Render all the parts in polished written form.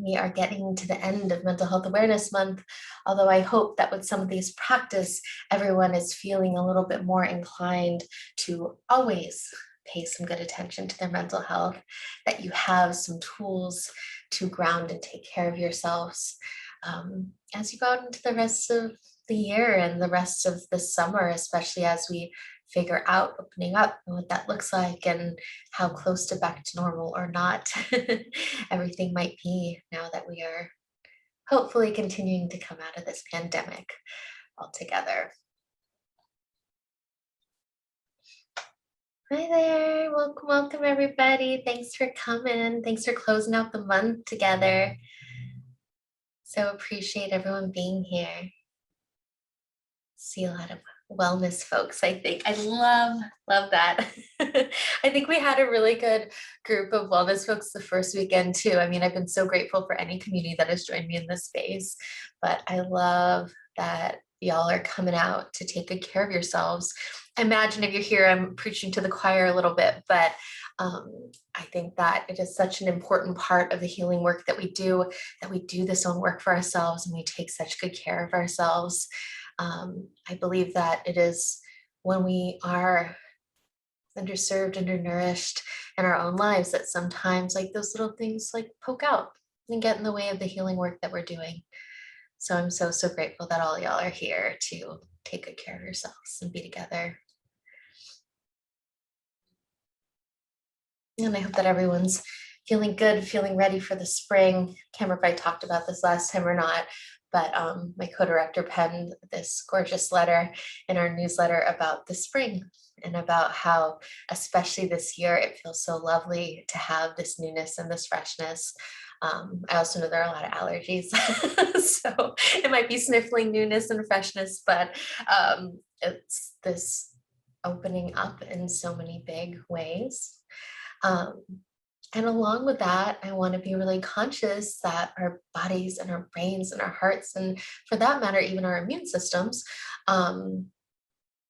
we are getting to the end of Mental Health Awareness Month, although I hope that with some of these practice, everyone is feeling a little bit more inclined to always pay some good attention to their mental health, that you have some tools to ground and take care of yourselves as you go out into the rest of the year and the rest of the summer, especially as we figure out opening up and what that looks like and how close to back to normal or not everything might be now that we are hopefully continuing to come out of this pandemic all together. Hi there, welcome everybody. Thanks for coming. Thanks for closing out the month together. So appreciate everyone being here. See a lot of wellness folks, I think. I love that. I think we had a really good group of wellness folks the first weekend too. I mean, I've been so grateful for any community that has joined me in this space, but I love that y'all are coming out to take good care of yourselves. Imagine if you're here, I'm preaching to the choir a little bit, but I think that it is such an important part of the healing work that we do this own work for ourselves and we take such good care of ourselves. I believe that it is when we are underserved, undernourished in our own lives that sometimes like those little things like poke out and get in the way of the healing work that we're doing. So I'm so grateful that all y'all are here to take good care of yourselves and be together. And I hope that everyone's feeling good, feeling ready for the spring. Can't remember if I talked about this last time or not, but my co-director penned this gorgeous letter in our newsletter about the spring and about how, especially this year, it feels so lovely to have this newness and this freshness. I also know there are a lot of allergies, so it might be sniffling newness and freshness, but it's this opening up in so many big ways. And along with that, I want to be really conscious that our bodies and our brains and our hearts, and for that matter, even our immune systems, have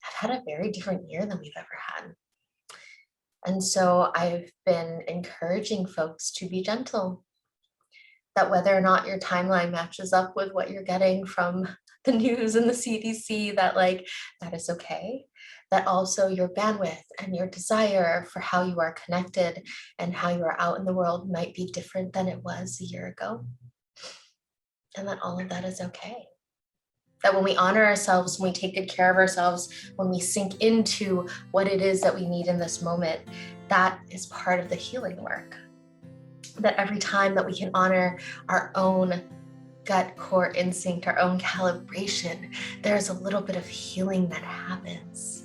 had a very different year than we've ever had. And so I've been encouraging folks to be gentle, that whether or not your timeline matches up with what you're getting from the news and the CDC, that is okay. That also your bandwidth and your desire for how you are connected and how you are out in the world might be different than it was a year ago. And that all of that is okay. That when we honor ourselves, when we take good care of ourselves, when we sink into what it is that we need in this moment, that is part of the healing work. That every time that we can honor our own gut core instinct, our own calibration, there's a little bit of healing that happens.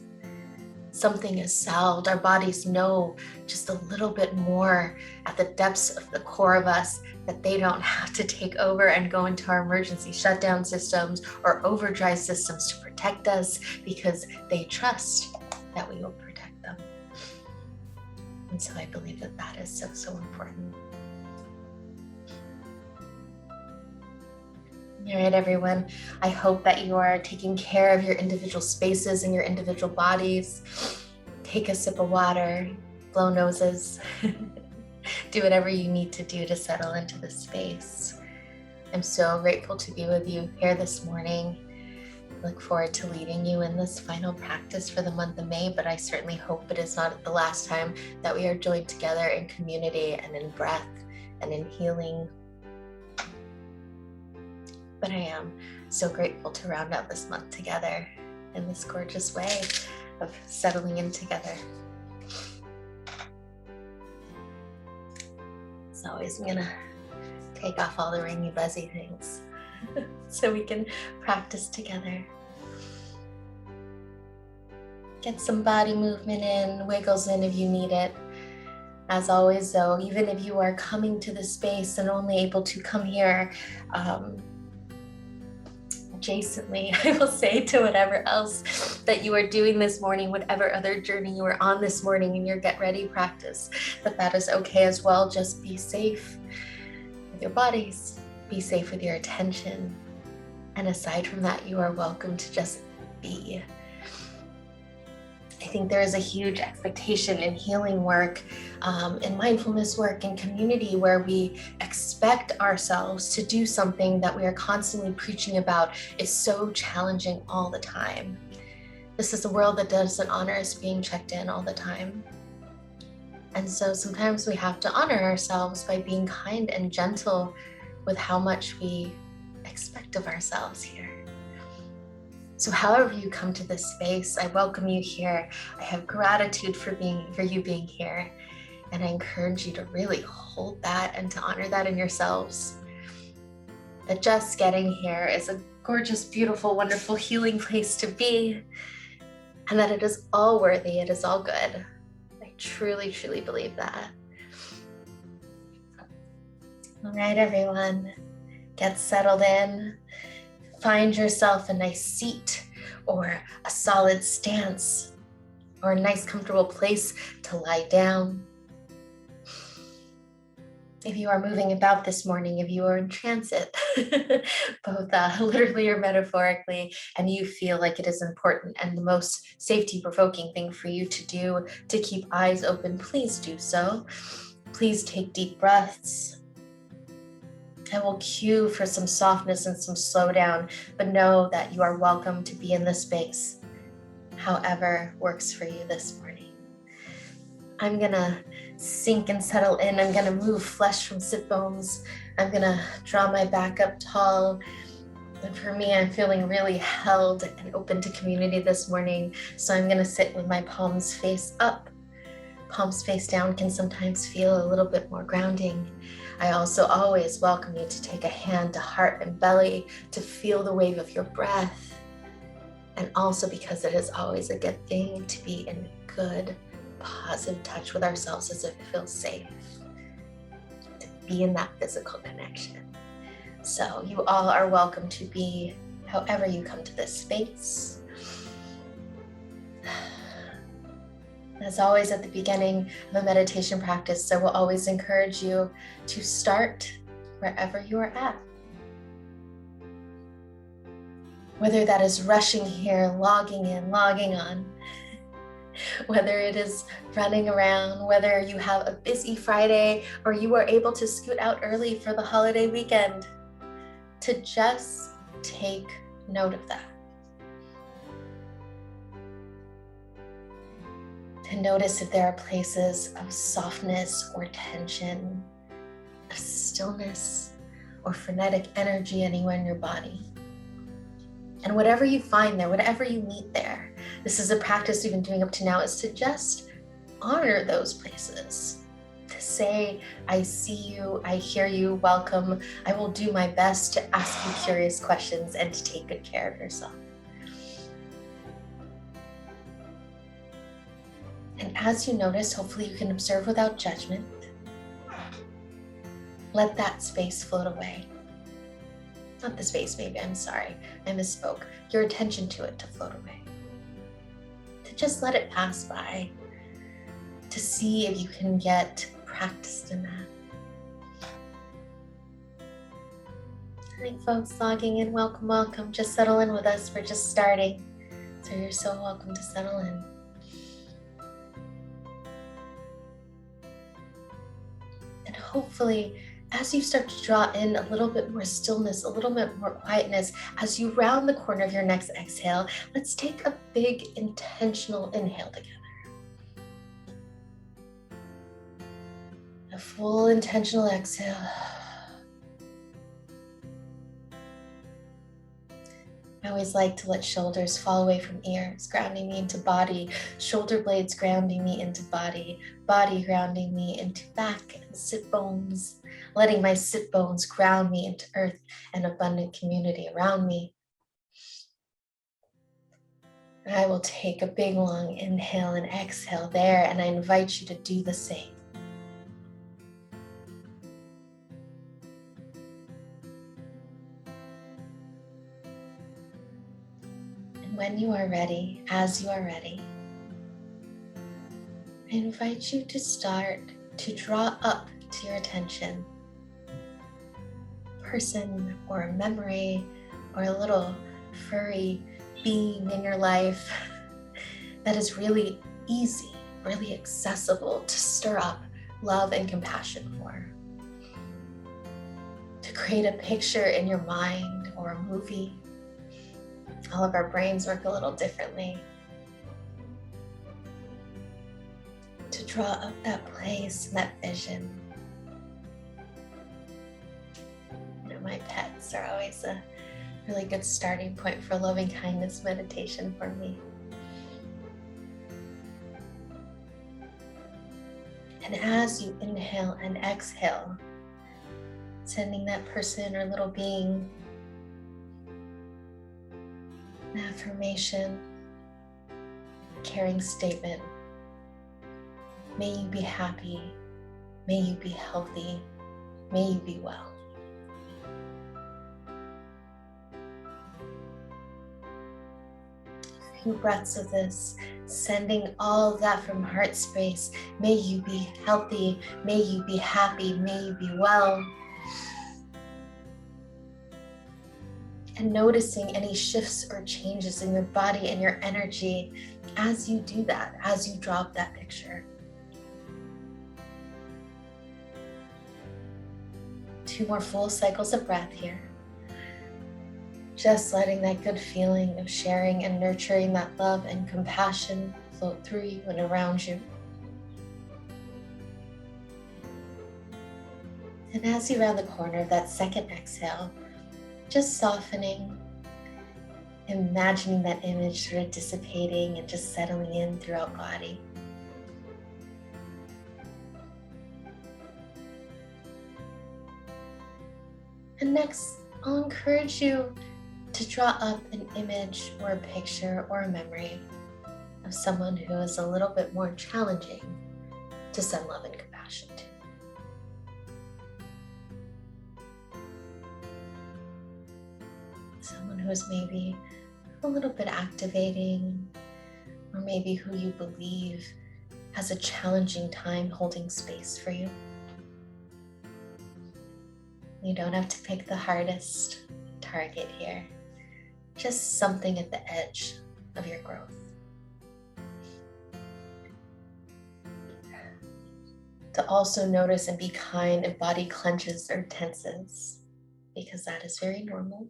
Something is salved. Our bodies know just a little bit more at the depths of the core of us that they don't have to take over and go into our emergency shutdown systems or overdrive systems to protect us, because they trust that we will protect them. And so I believe that that is so important. All right, everyone. I hope that you are taking care of your individual spaces and your individual bodies. Take a sip of water, blow noses, do whatever you need to do to settle into the space. I'm so grateful to be with you here this morning. Look forward to leading you in this final practice for the month of May, but I certainly hope it is not the last time that we are joined together in community and in breath and in healing. But I am so grateful to round out this month together in this gorgeous way of settling in together. As always, I'm gonna take off all the ringy buzzy things so we can practice together. Get some body movement in, wiggles in if you need it. As always though, even if you are coming to the space and only able to come here adjacently, I will say, to whatever else that you are doing this morning, whatever other journey you are on this morning in your get ready practice, that is okay as well. Just be safe with your bodies, be safe with your attention. And aside from that, you are welcome to just be. I think there is a huge expectation in healing work, in mindfulness work, in community, where we expect ourselves to do something that we are constantly preaching about is so challenging all the time. This is a world that doesn't honor us being checked in all the time. And so sometimes we have to honor ourselves by being kind and gentle with how much we expect of ourselves here. So however you come to this space, I welcome you here. I have gratitude for you being here. And I encourage you to really hold that and to honor that in yourselves. That just getting here is a gorgeous, beautiful, wonderful, healing place to be. And that it is all worthy, it is all good. I truly, truly believe that. All right, everyone, get settled in. Find yourself a nice seat or a solid stance or a nice comfortable place to lie down. If you are moving about this morning, if you are in transit, both literally or metaphorically, and you feel like it is important and the most safety-provoking thing for you to do to keep eyes open, please do so. Please take deep breaths. I will cue for some softness and some slowdown, but know that you are welcome to be in this space, however works for you this morning. I'm gonna sink and settle in. I'm gonna move flesh from sit bones. I'm gonna draw my back up tall. And for me, I'm feeling really held and open to community this morning. So I'm gonna sit with my palms face up. Palms face down can sometimes feel a little bit more grounding. I also always welcome you to take a hand to heart and belly to feel the wave of your breath. And also because it is always a good thing to be in good, positive touch with ourselves as if it feels safe, to be in that physical connection. So you all are welcome to be however you come to this space. As always, at the beginning of a meditation practice, I will always encourage you to start wherever you are at. Whether that is rushing here, logging in, logging on, whether it is running around, whether you have a busy Friday or you are able to scoot out early for the holiday weekend, to just take note of that. To notice if there are places of softness or tension, of stillness or frenetic energy anywhere in your body. And whatever you find there, whatever you meet there, this is a practice we've been doing up to now, is to just honor those places. To say, I see you, I hear you, welcome. I will do my best to ask you curious questions and to take good care of yourself. And as you notice, hopefully you can observe without judgment. Let that space float away. Not the space, maybe, I'm sorry, I misspoke. Your attention to it to float away. To just let it pass by. To see if you can get practiced in that. I think folks logging in, welcome, welcome. Just settle in with us, we're just starting. So you're so welcome to settle in. And hopefully, as you start to draw in a little bit more stillness, a little bit more quietness, as you round the corner of your next exhale, let's take a big intentional inhale together. A full intentional exhale. I always like to let shoulders fall away from ears, grounding me into body, shoulder blades grounding me into body, body grounding me into back and sit bones, letting my sit bones ground me into earth and abundant community around me. And I will take a big long inhale and exhale there, and I invite you to do the same. When you are ready, as you are ready, I invite you to start to draw up to your attention a person or a memory or a little furry being in your life that is really easy, really accessible to stir up love and compassion for. To create a picture in your mind or a movie. All of our brains work a little differently. To draw up that place and that vision. My pets are always a really good starting point for loving kindness meditation for me. And as you inhale and exhale, sending that person or little being an affirmation, a caring statement. May you be happy. May you be healthy. May you be well. A few breaths of this, sending all of that from heart space. May you be healthy. May you be happy. May you be well. And noticing any shifts or changes in your body and your energy as you do that, as you drop that picture. 2 more full cycles of breath here. Just letting that good feeling of sharing and nurturing that love and compassion float through you and around you. And as you round the corner of that second exhale, just softening, imagining that image sort of dissipating and just settling in throughout body. And next, I'll encourage you to draw up an image or a picture or a memory of someone who is a little bit more challenging to send love and compassion to. Someone who is maybe a little bit activating, or maybe who you believe has a challenging time holding space for you. You don't have to pick the hardest target here, just something at the edge of your growth. To also notice and be kind if body clenches or tenses, because that is very normal.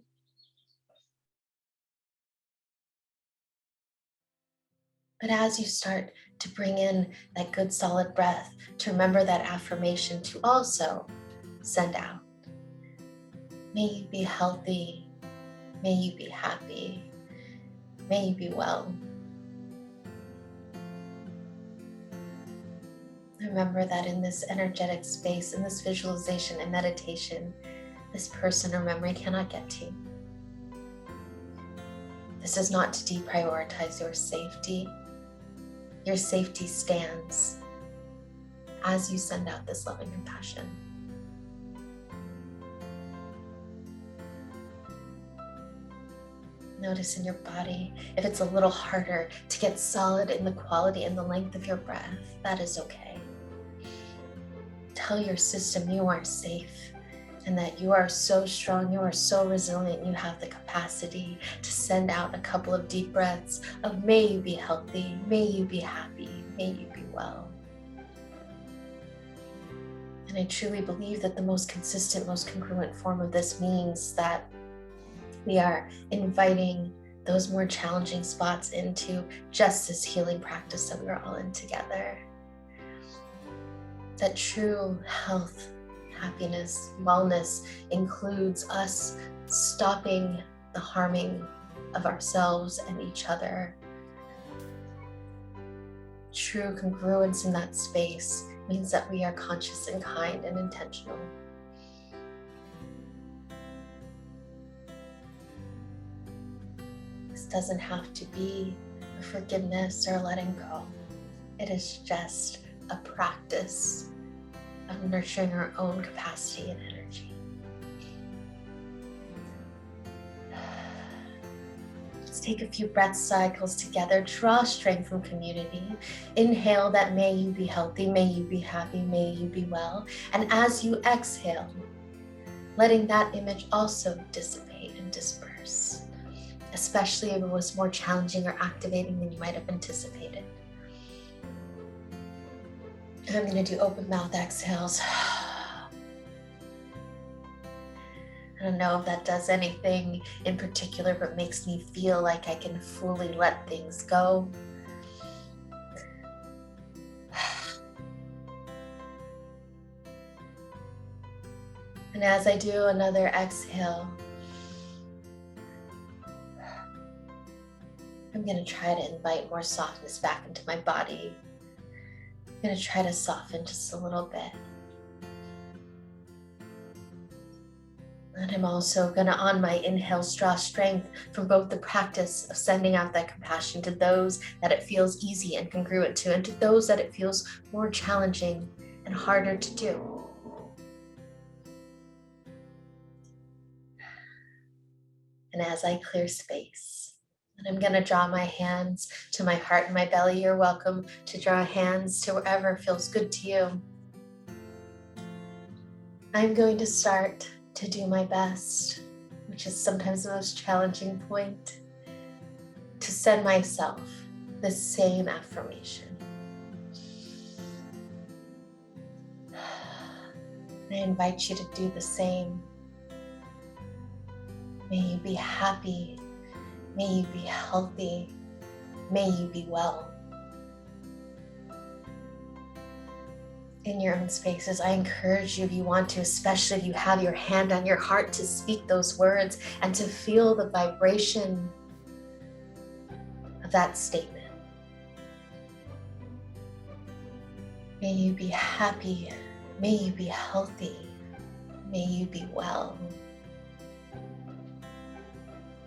But as you start to bring in that good solid breath, to remember that affirmation to also send out. May you be healthy. May you be happy. May you be well. Remember that in this energetic space, in this visualization and meditation, this person or memory cannot get to. This is not to deprioritize your safety. Your safety stands as you send out this love and compassion. Notice in your body, if it's a little harder to get solid in the quality and the length of your breath, that is okay. Tell your system you are safe and that you are so strong, you are so resilient, you have the capacity to send out a couple of deep breaths of may you be healthy, may you be happy, may you be well. And I truly believe that the most consistent, most congruent form of this means that we are inviting those more challenging spots into just this healing practice that we're all in together. That true health, happiness, wellness includes us stopping the harming of ourselves and each other. True congruence in that space means that we are conscious and kind and intentional. This doesn't have to be a forgiveness or letting go. It is just a practice of nurturing our own capacity and energy. Just take a few breath cycles together. Draw strength from community. Inhale that may you be healthy, may you be happy, may you be well. And as you exhale, letting that image also dissipate and disperse. especially if it was more challenging or activating than you might have anticipated. And I'm going to do open mouth exhales. I don't know if that does anything in particular, but makes me feel like I can fully let things go. And as I do another exhale, I'm going to try to invite more softness back into my body. I'm going to try to soften just a little bit. And I'm also going to, on my inhales, draw strength from both the practice of sending out that compassion to those that it feels easy and congruent to, and to those that it feels more challenging and harder to do. And as I clear space, and I'm going to draw my hands to my heart and my belly. You're welcome to draw hands to wherever feels good to you. I'm going to start to do my best, which is sometimes the most challenging point, to send myself the same affirmation. I invite you to do the same. May you be happy. May you be healthy. May you be well. In your own spaces, I encourage you, if you want to, especially if you have your hand on your heart, to speak those words and to feel the vibration of that statement. May you be happy. May you be healthy. May you be well.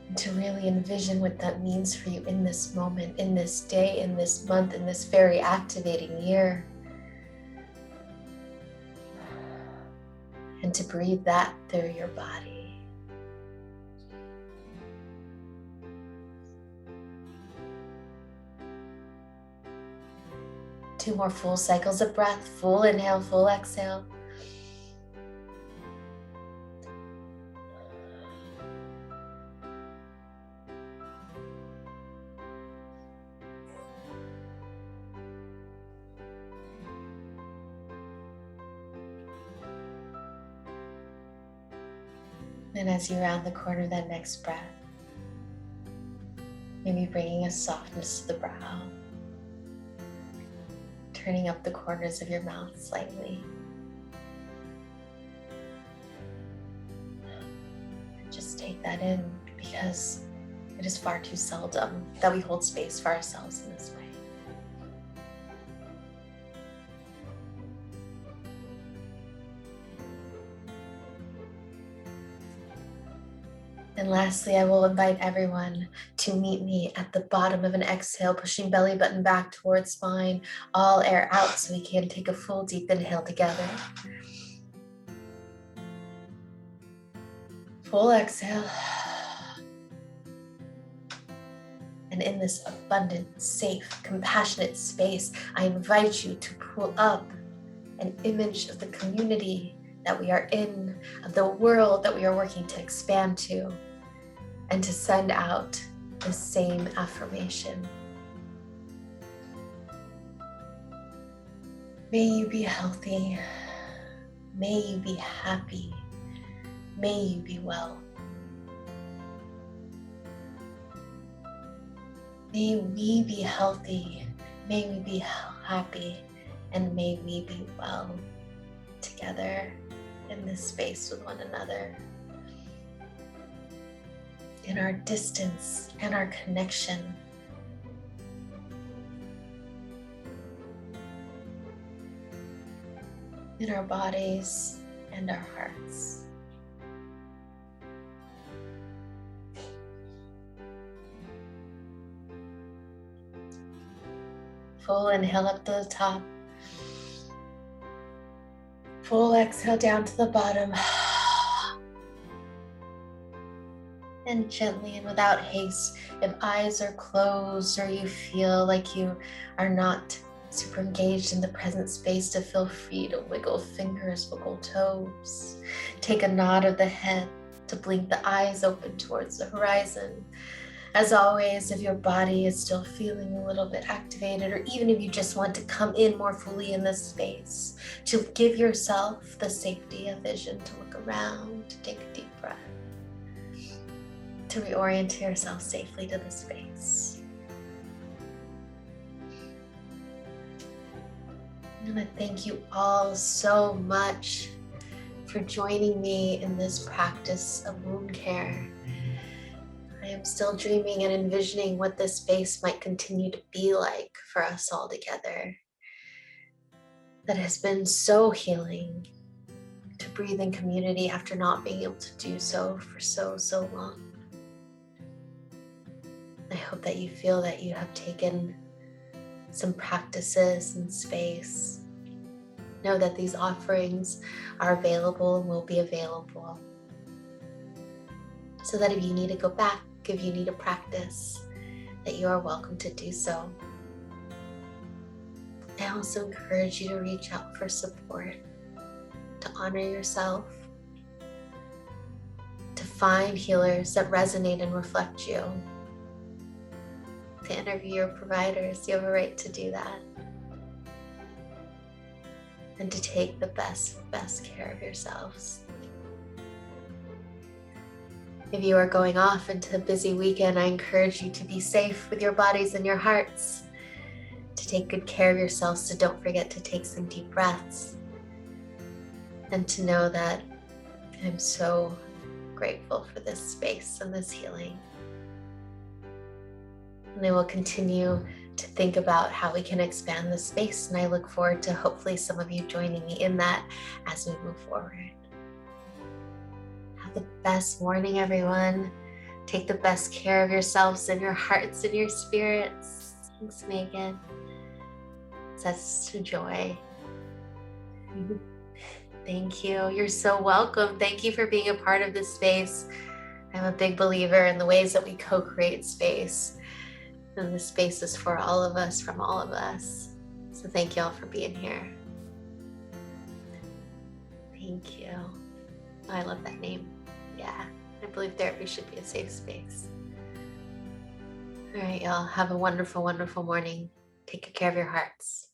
And to really envision what that means for you in this moment, in this day, in this month, in this very activating year. And to breathe that through your body. Two more full cycles of breath. Full inhale, full exhale. And as you round the corner of that next breath, maybe bringing a softness to the brow, turning up the corners of your mouth slightly. Just take that in, because it is far too seldom that we hold space for ourselves in this way. And lastly, I will invite everyone to meet me at the bottom of an exhale, pushing belly button back towards spine, all air out so we can take a full deep inhale together. Full exhale. And in this abundant, safe, compassionate space, I invite you to pull up an image of the community that we are in, of the world that we are working to expand to, and to send out the same affirmation. May you be healthy. May you be happy. May you be well. May we be healthy. May we be happy. And may we be well together in this space with one another. In our distance and our connection. In our bodies and our hearts. Full inhale up to the top. Full exhale down to the bottom. And gently and without haste, if eyes are closed or you feel like you are not super engaged in the present space, to feel free to wiggle fingers, wiggle toes. Take a nod of the head, to blink the eyes open towards the horizon. As always, if your body is still feeling a little bit activated, or even if you just want to come in more fully in this space, to give yourself the safety of vision to look around, to take a deep breath, to reorient yourself safely to the space. I'm going to thank you all so much for joining me in this practice of wound care. I am still dreaming and envisioning what this space might continue to be like for us all together. That has been so healing to breathe in community after not being able to do so for so long. I hope that you feel that you have taken some practices in space. Know that these offerings are available and will be available. So that if you need to go back, if you need to practice, that you are welcome to do so. I also encourage you to reach out for support, to honor yourself, to find healers that resonate and reflect you, to interview your providers. You have a right to do that. And to take the best care of yourselves. If you are going off into a busy weekend, I encourage you to be safe with your bodies and your hearts, to take good care of yourselves, so don't forget to take some deep breaths, and to know that I'm so grateful for this space and this healing. And I will continue to think about how we can expand this space, and I look forward to hopefully some of you joining me in that as we move forward. Have the best morning, everyone. Take the best care of yourselves and your hearts and your spirits. Thanks, Megan. Such a joy. Thank you. You're so welcome. Thank you for being a part of this space. I'm a big believer in the ways that we co-create space. And this space is for all of us, from all of us. So thank you all for being here. Thank you. Oh, I love that name. Yeah, I believe therapy should be a safe space. All right, y'all. Have a wonderful, wonderful morning. Take good care of your hearts.